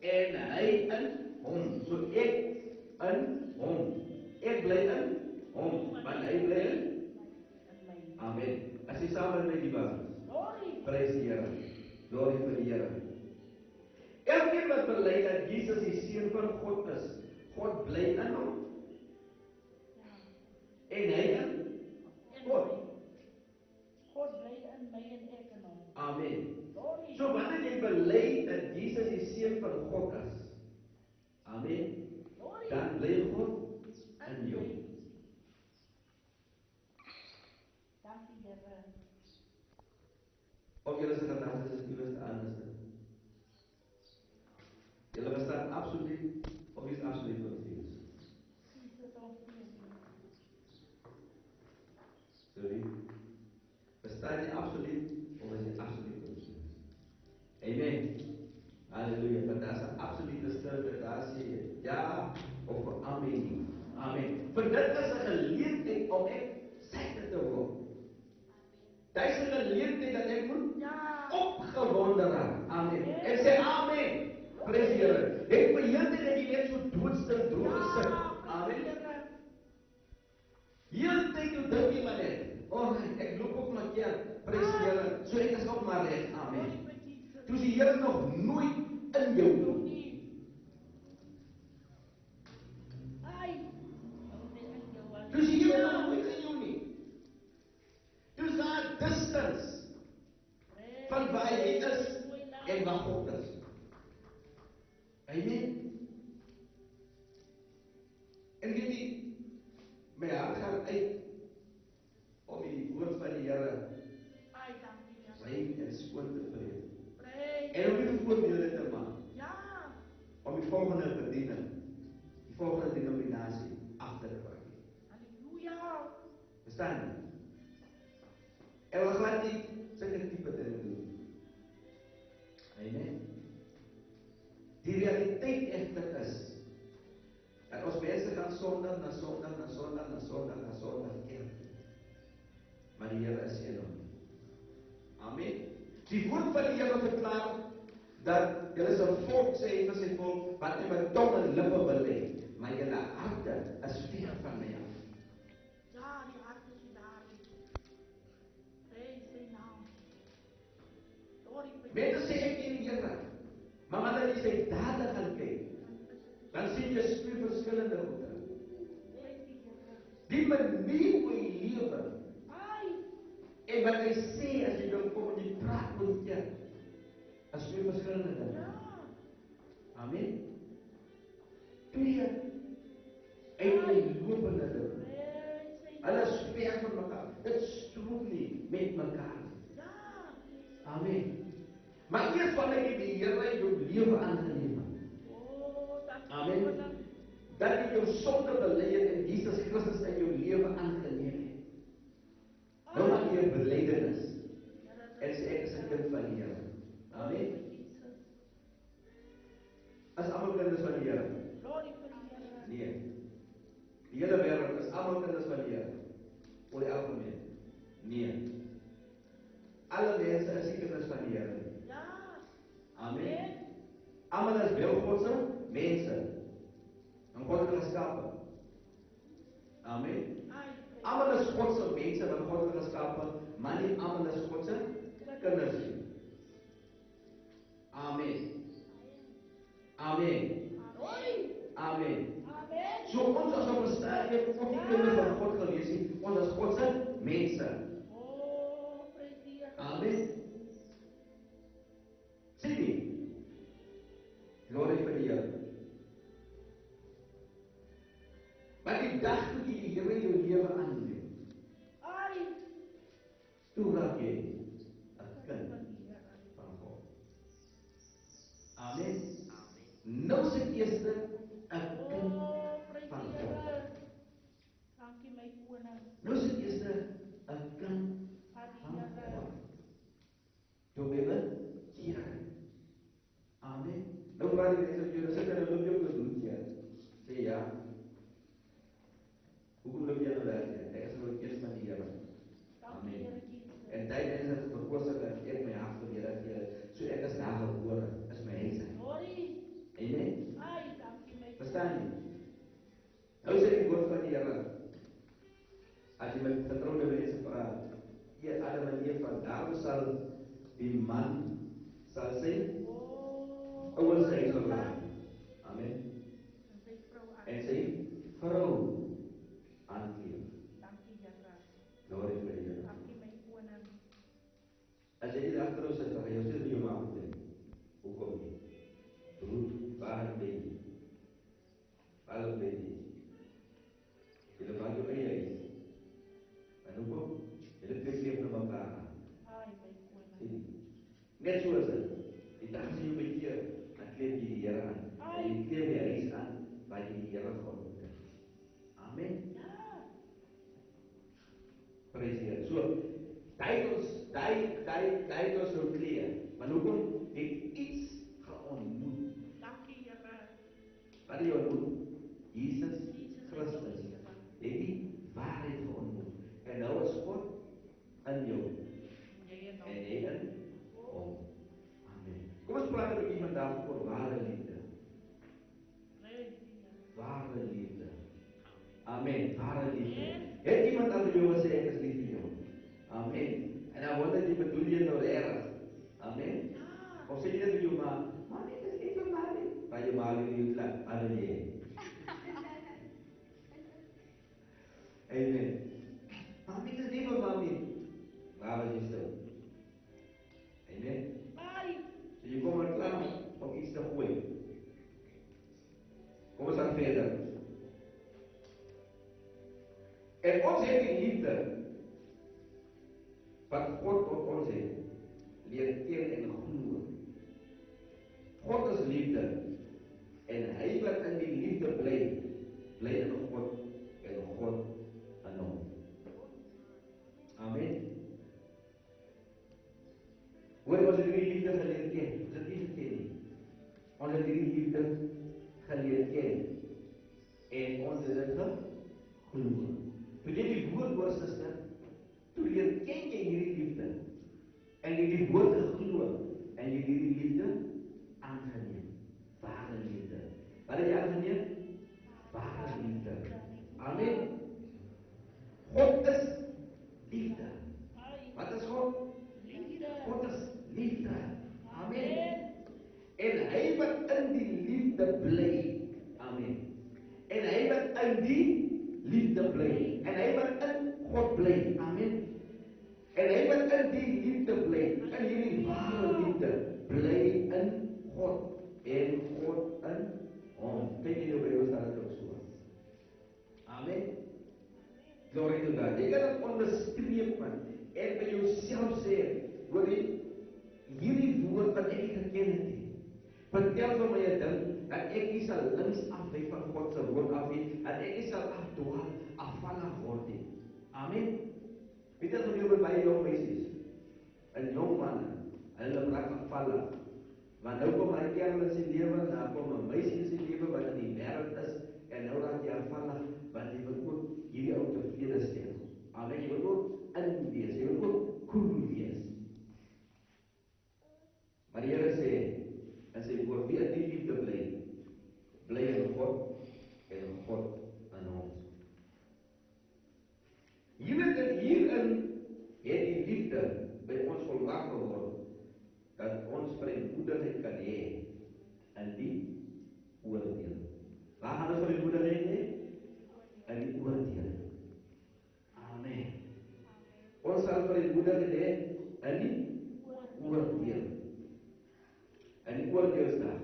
en hy in hom. So ek in hom. Ek bly in hom, want hy bly in. Amen. As jy saam met my die Bybel. Prys die Here. Glorie vir die Here. Elkeen wat bely dat Jesus die seun van God is, God bly in hom. En hy in God. God bly in my en ek in hom. Amen. So wanneer jy bely dat Jesus die seun van God is, amen, dan bly God in jou. Dankie Here. Of julle se gedagtes is iewers anders. Julle verstaan absoluut of is absoluut confused. Sorry. Verstaan jy absoluut of is jy absoluut confused? Amen. Halleluja. Want daar is 'n absolute stilte, daar sê jy ja of amen. Amen. Vir dit is 'n geleentheid om ek syne te word. Daar is 'n geleentheid dat ek moet opgewonde raak. Amen. Ek sê amen. Prys die Here. Ek vir heeltyd dat jy net so doodstil droog gesit. Amen. Heeltyd jou dink jy maar net. Ek loop op my kerk. Prys die Here. So ek is nog maar reg. Amen. Toe is die Here nog nooit in jou nie. Toe is die Here nog nooit in jou nie. Toe is daar 'n distance van waar jy is en waar God is. Amen. En weet jy, my hart gaan uit om die woord van die Here rein en skoon te preek. En om die voorbeelde te maak. Om die volgende bediening, die volgende denominasie af te bring. Halleluja. Verstaan jy? En we gaan nie sulke tipe dinge doen. Amen. Die realiteit echter is dat ons mense gaan Sondag na Sondag na Sondag na Sondag na Sondag kerk toe. Maar die Here is een om. Amen. Die woord van die Here verklaar dat julle sal volk sê vir sy volk wat jy met tong en lippe bely, maar julle harte is ver van my af. Ja, die hart is nie daar nie. Prys sy naam. Mense sê ek ken die Here, maar wanneer jy sy dade gaan kyk, dan sien jy twee verskillende goede. Die manier hoe hy lewe, en wat hy sê as jy dan kom en jy praat met jy, is twee verskillende dinge. Amen. Twee uiteenlopende dinge. Hulle is ver van mekaar. Dit strook nie met mekaar. Amen. Maar eers wanneer jy die Here in jou lewe aangeneem het. Amen. Dat jy jou sonde bely en Jesus Christus in jou lewe aangeneem het. Nou maak jy 'n belydenis. En sê ek is 'n kind van die Here. Amen. As almal kinders van die Here. Nee. Die hele wêreld is almal kinders van die Here. Oor die algemeen. Nee. Alle mense is kinders van die Here. Amen. Almal is wel God se mense. En God het geskape. Amen. Almal is God se mense wat God het geskape, maar nie almal is God se kinders nie. Amen. Amen. Amen. So ons as op 'n stadium ook nie kinders van God gewees nie. Ons is God se mense. Amen. Sien jy? Glorie vir die Here. Maar die dag toe jy die Here in jou lewe aanneem, toe raak jy 'n kind van God. Amen. Nou is dit eers 'n kind van God. Dankie my koning. Nou is dit eers 'n kind van God. Toe bebe hier. Amen. Nou praat die mense vir jou, sê hulle loop jou gedoen hier. Sê ja. Hoekom loop jy nou daar? Ek is nou 'n kind van die Here. Amen. En daai mense het verkoos dat ek my hart vir die Here gee. So ek is daar gebore, is my huis. sal die man sal sy Oh. ouers huis verlaat. Amen. En sy vrou aan. En sy vrou aankleef. Dankie, Here. Glory to the Lord. Dankie, my koning. As jy die agterhoor sit, dan gaan jy sê jy maak dit. Hoekom nie? Broer, waar ben jy? Waar ben jy? Jy maak jou eie huis. En hoekom? Jy kleef na mekaar aan. Ai, my koning. Sien? Net so is dit. Die dag as jy met jy, dan kleef jy die Here aan. En jy kleef die huis aan, waar jy die Here ontmoet het. Amen. Ja. Praise die Here. So, daai ons nou kleef. Maar hoekom? Jy het iets geontmoet. Dankie, Here. Wat het jy ontmoet? Jesus Jesus Christus. Here. Jy het die waarheid geontmoet. En nou is God in jou. En jy in hom. Amen. Kom ons praat 'n bietjie vandag oor ware liefde. Ware liefde. Amen. Ware liefde. Het iemand al vir jou gesê ek is lief vir jou? Amen. En dan wonder jy bedoel jy nou reg? Amen. Of sê jy dit vir jou ma? Mami, ek is lief vir mami. Maar jou ma wil jou laat. Amen. Amen. Mami, ek is lief vir mami. Waar is jy stil? Amen. Bye. So jy kom maar klaar om iets te gooi. Kom ons gaan verder. En ons het die liefde wat God tot ons het leer ken en glo. God is liefde en hy wat in die liefde bly, bly in God en God in hom. Amen. Hoor, ons het die liefde geleer ken. Ons het nie geken nie. Ons het die liefde geleer ken. En ons het dit geglo. Toe jy die woord hoor, suster, toe leer ken jy hierdie liefde. En jy die woord geglo en jy hierdie liefde aangeneem. Ware liefde. Wat het jy aangeneem? Ware liefde. Amen. God is liefde. Wat is God? God is liefde. Amen. En hy wat in die liefde bly. Amen. En hy wat in die liefde bly. En hy wat in God bly. Amen. En hy wat in die liefde bly, in hierdie ware liefde, bly in God en God in hom. Kyk jy nou by jou staan dit ook so. Amen. Glory to God. Jy kan dit onderstreep man en by jouself sê, hoor jy, hierdie woord wat ek geken het, vertel vir my 'n ding, dat ek nie sal links afwyk van God se woord af nie, dat ek nie sal afdwaal, afvallig word nie. Amen. Weet jy gebeur met baie jong meisies en jong manne, hulle raak afvallig. Want nou kom hy kerel in sy lewe, nou kom 'n meisie in sy lewe wat in die wêreld is, en nou raak jy afvallig, want jy wil ook hierdie ou tevrede stel. Amen. Jy wil ook in wees, jy wil ook cool wees. Maar die Here sê, en sy woord, wie in die liefde bly, bly in God en God in hom. Hierin het die liefde by ons volmaak geword, dat ons vrymoedigheid kan hê in die oordeel. Waar gaan ons vrymoedigheid hê? In die oordeel. Amen. Ons sal vrymoedigheid hê in die oordeel. In die oordeelsdag,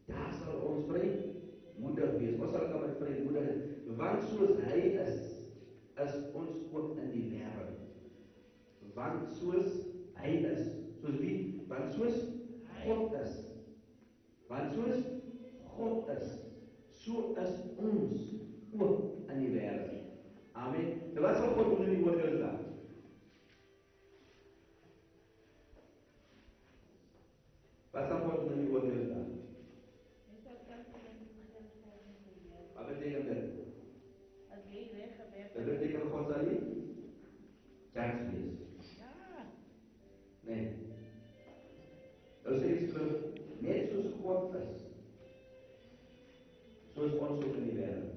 daar sal ons vrymoedig wees. Ons sal kan met vrymoedigheid, want soos hy is ons ook in die wêreld. Want soos hy is, soos wie? Want soos God is. Want soos God is, so is ons ook in die wêreld. Amen. Nou wat sal God doen in die oordeelsdag? Wat sal God doen in die oordeelsdag? Wat beteken dit? Dit beteken God sal nie judge wees. Nee. Nou sê die skrif, net soos God is, soos ons ook in die wêreld.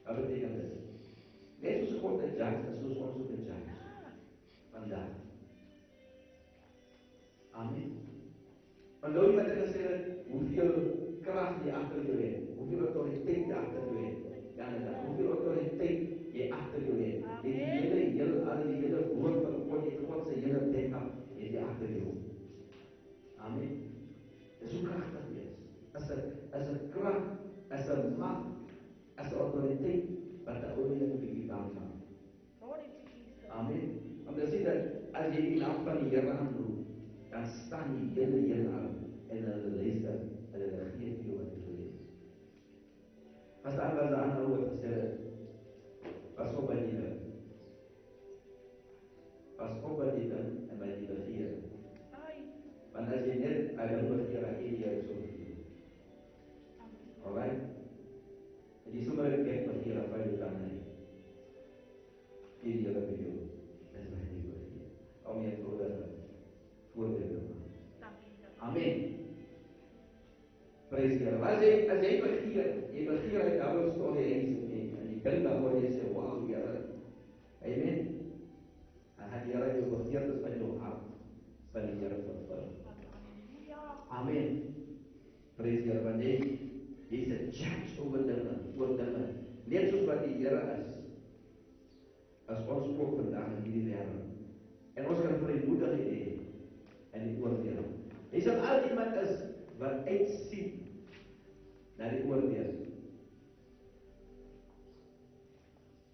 Wat beteken dit? Net soos God 'n judge is, soos ons ook 'n judge. Vandaag. Onthou jy wat ek gesê het, hoeveel krag jy agter jou het, hoeveel autoriteit jy agter jou het. Hoeveel autoriteit jy agter jou het. Jy het die hele woord van God, jy het God se hele backup het jy agter jou. Amen. Dis hoe kragtig jy is. As 'n krag, as 'n mag, as 'n autoriteit wat die ou net 'n bietjie bang maak. Amen. Om te sien dat as jy die naam van die Here aanroep, dan staan die hele heelal en hulle luister en hulle gee vir jou wat jy wil hê. As daar was 'n ander ou wat gesê het, pas op wat jy doen. Pas op wat jy doen en wat jy begeer. Want as jy net uit begeer, dan gee die Here so veel. Alright? En die sommer het ek begeer, dan val jy dan nie. Gee die Here vir jou. Dis wat jy begeer. Om jy eenvoudige voorbeeld te maak. Amen. Praise the Lord. As jy begeer uit double story huis en die ding daaroor jy sê, wow, Here. Amen. En gaan die Here jou begeertes van jou hart van die Here vervul. Amen. Praise the Lord. Want jy is 'n judge oor dinge. Net soos wat die Here is. As ons ook vandag in hierdie wêreld. En ons kan vrymoedigheid hê in die oordeel. Jy sal al iemand is wat uitsien na die oordeel.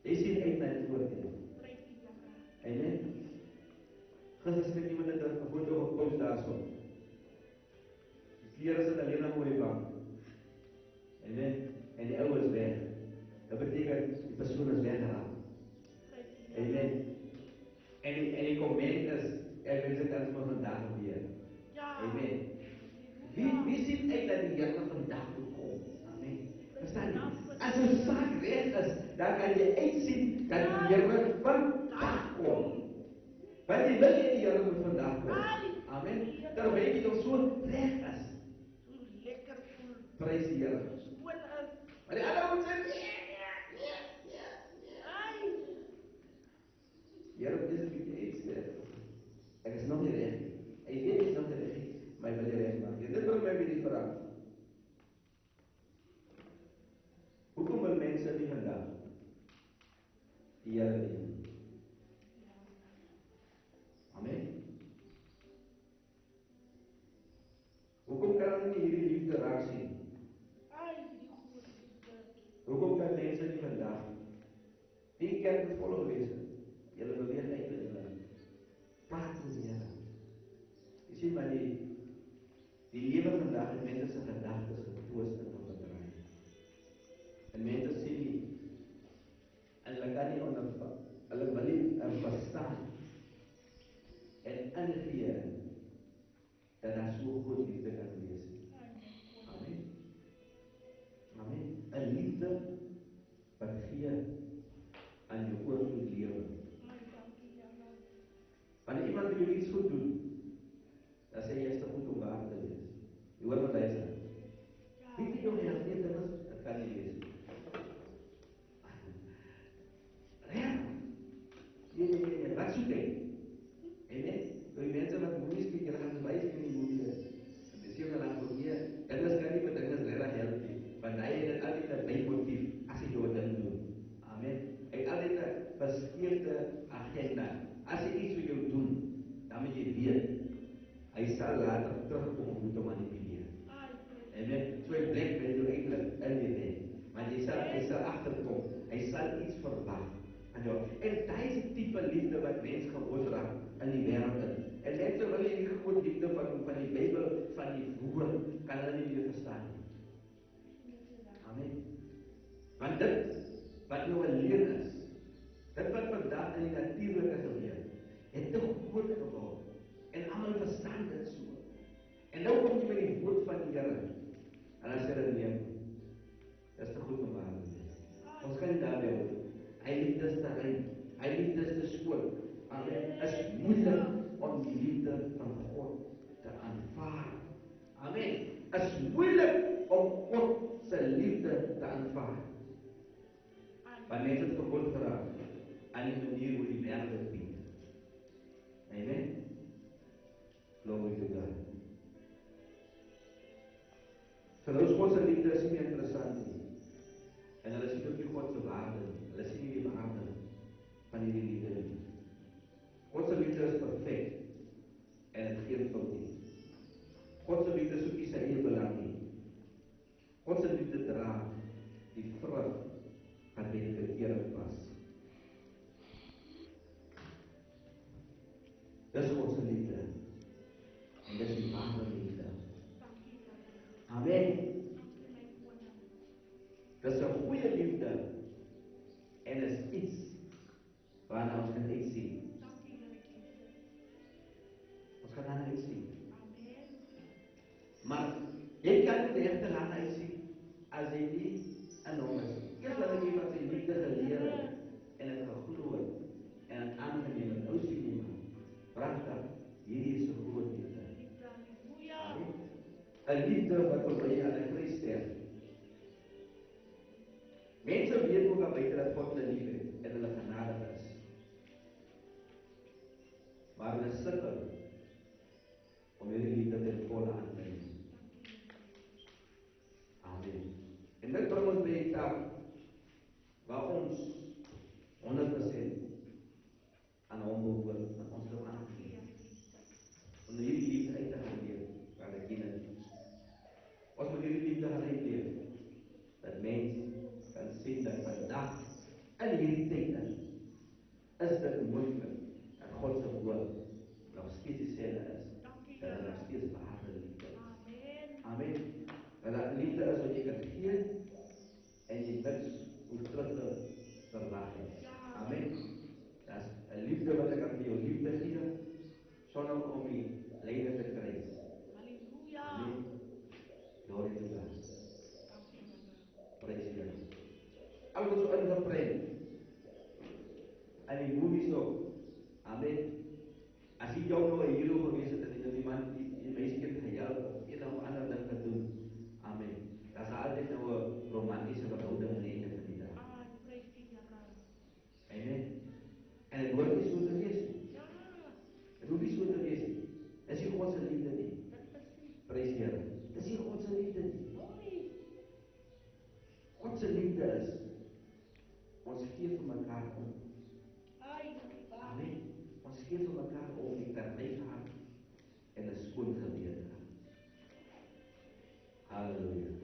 Jy sien uit na die oordeel. Amen. Gister het iemand 'n foto gepost daarso. Die klere is alleen maar mooi bang. Amen. En die ou is weg. Dat beteken die persoon is weggeraak. Amen. En die comment is, ek wens dit kan sommer vandag gebeur. Amen. Wie sien uit dat die Here vandag moet kom? Amen. Verstaan jy? As 'n saak reg is, dan kan jy uitsien dat die Here vandag kom. Want jy wil hê die Here moet vandag kom. Amen. Terwyl jy nog so reg is. So lekker voel. Prys die Here. Skoon is. Maar die ander moet sê, Here, dis 'n bietjie iets weer. Ek is nog nie reg nie. Ek weet ek is nog nie reg nie, maar ek wil die reg maak. Dit bring my by die vraag. Hoekom wil mense nie vandag die Here dien? Amen. Hoekom kan hulle nie hierdie liefde raak sien? Hoekom kan mense nie vandag die kerk is vol gewees het? Julle beweeg uit en julle praat met die Here. Jy sien maar die lewe vandag en mense se gedagtes getwis en verdraai. En mense sien nie en hulle kan nie hulle wil nie verstaan en ingee dat daar so groot liefde kan wees. Amen. Amen. 'n Liefde wat gee aan jou oorvloed lewe. Wanneer iemand vir jou iets goed doen, dan sê jy is te goed om waar te wees. Jy hoor wat hy sê. Wie het jou help? Nee, dit kan nie wees. Nee, wat soek hy? Amen. Die mense wat moeies kyk, hulle gaan bewys in die moeite. En dis hier gelang vir meer. En dis kan nie met dinge regtig help nie. Want hy het altyd 'n bymotief as hy jou 'n ding doen. Amen. Hy het altyd 'n beskeurde agenda. As hy iets vir jou doen, dan moet jy weet, hy sal later terugkom om jou te manipuleer. Amen. So hy blackmail jou eintlik in die weg. Want hy sal agterkom. Hy sal iets verwag. En daai is die tipe liefde wat mens gewoond raak in die wêreld in. En mense wil hierdie groot liefde van die Bybel, van die woord, kan hulle nie meer verstaan nie. Amen. Want dit wat nou 'n leuen is, dit wat vandag in die natuurlike gebeur, het te groot geword. En almal verstaan dit so. En nou kom jy met die woord van die Here. En dan sê hulle nee. Dis te goed om waar te wees. Ons kan nie daarby hou nie. Hy liefde is te rein. Hy liefde is te skoon. Amen. Is moeilik om die liefde van God te aanvaar. Amen. Is moeilik om God se liefde te aanvaar. Want mense het gewoond geraak aan die manier hoe die wêreld dit bied. Amen. Glory to God. Vir ons God se liefde is nie meer interessant nie. En hulle sien ook nie God se waarde nie. Hulle sien nie die waarde van hierdie liefde nie. God se liefde is perfek en het geen fout nie. God se liefde soek nie sy eie belang nie. God se liefde dra die vrug wat by die verkeering pas. Dis God se liefde. En dis die ware liefde. Dankie, Vader. Amen. Dankie, my koning. Dis 'n goeie liefde. En is iets waarna ons kan uitsien. Dankie, Here Jesus. Ons kan daarna uitsien. Amen. Maar jy kan nie regtig daarna uitsien as jy nie in hom is. Eers wil ek jy van sy liefde geleer het en het geglo het en het aangeneem het. Nou sien jy maar. Pragtig. Hierdie is 'n groot liefde. Liefde, halleluja. Amen. 'n Liefde wat vir my aan 'n kruis sterf. Mense weet ook al buite dat God hulle liefhet en hulle genadig is. Maar hulle sukkel om hierdie liefde ten volle aan te neem. Amen. En dit bring ons by die tap waar ons 100% aan hom behoort, aan ons hom aangeneem. Om hierdie liefde uit te gaan leef, waar ek ken het. Ons moet hierdie liefde gaan uitleef, dat mens kan sien dat vandag, in hierdie tyd in, is dit moontlik, dat God se woord nog steeds dieselfde is, dat hy nog steeds ware liefde is. Amen. Amen. Dat daar liefde is wat jy kan gee, en jy niks hoef terug te verwag nie. Amen. Dat is 'n liefde wat ek aan vir jou liefde gee, sonder om die lyne te kry. Halleluja. Amen. Glory to God. Dankie, Vader. Praise the Lord. Al wat so ingeprent. En die movies ook. Amen. As jy jou nou 'n hero gewees het en jy die man, die meisie het gehelp of een of ander ding gedoen. Amen. Daar's altyd nou 'n romantiese verhouding aan die einde van die dag. Prys die Here. Amen. En dit hoort nie so te wees nie. Ja, Dit hoef nie so te wees nie. Dis nie God se liefde nie. dit is nie. Prys die Here. Dis nie God se liefde nie. Mooi. God se liefde is ons gee vir mekaar om. Ai, dankie, Vader. Amen. Ons gee vir mekaar om met 'n rein hart en 'n skoon gewete. Halleluja.